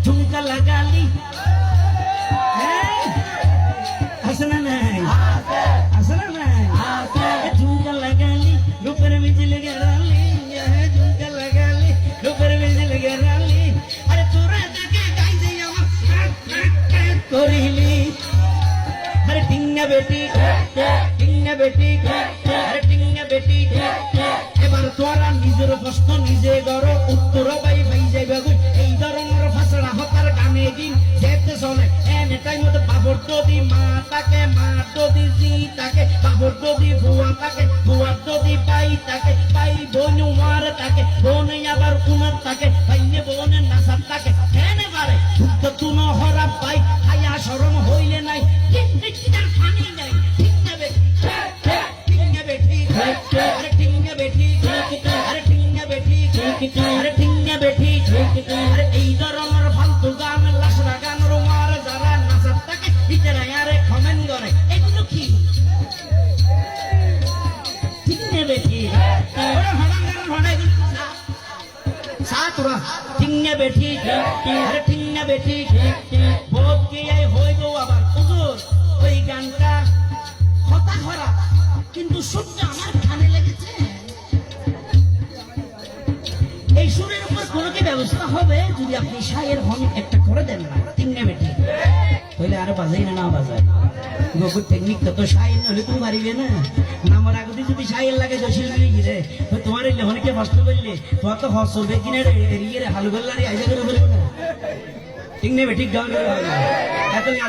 ঝুমকা লাগালি আসনা নাই আসনা নাই ঝুমকা লাগালি রূপের মিছিল গেরালি ঝুমকা লাগালি রূপের মিছিল গেরালি আরে তোরা দেখে গাইছে আমার করিলি আরে টিঙ্গা বেটি আরে টিঙ্গা বেটি এবার তোরা নিজের প্রশ্ন নিজে গড় উত্তর পাই যাইবে এই ধরনের ফাঁসড়া হতার গানে দিন যেতে চলে এনে টাইম মতো বাবর যদি মা তাকে মা যদি জি তাকে বাবর যদি ভুয়া তাকে ভুয়া যদি পাই তাকে পাই বোন মার তাকে বোন আবার উনার তাকে পাইনে বোনের নাসার তাকে এনে পারে শুদ্ধ তুনো হরা পাই হায়া শরম হইলে নাই ফানি নাই এই ধরনের ফালতু গান লাসরা গান রোমার যারা নাচার থাকে ভিতরে আরে কমেন্ট করে এগুলো কি ঠিক নেবে ঠিক সাতরা ঠিক নেবে ঠিক আরে ঠিক নেবে ঠিক বোধ কি হইব আবার হুজুর ওই গানটা হতা খরা কিন্তু শুনতে আমার কানে লেগেছে এই সুরের উপর কোনো কি ব্যবস্থা হবে যদি আপনি শায়ের হন একটা করে দেন না তিননে বেটি হইলে আরো বাজাই না বাজায় গোকুর টেকনিক তো শায়ের হলে তুমি পারিবে না আমার আগতে যদি শায়ের লাগে জসিল মিলি গিরে তোমার এই লেহনকে কষ্ট করলে তোমার তো হস চলবে কিনে এরিয়ে হালু গোল্লারি আইজা করে বলবো না তিননে বেটি গান করে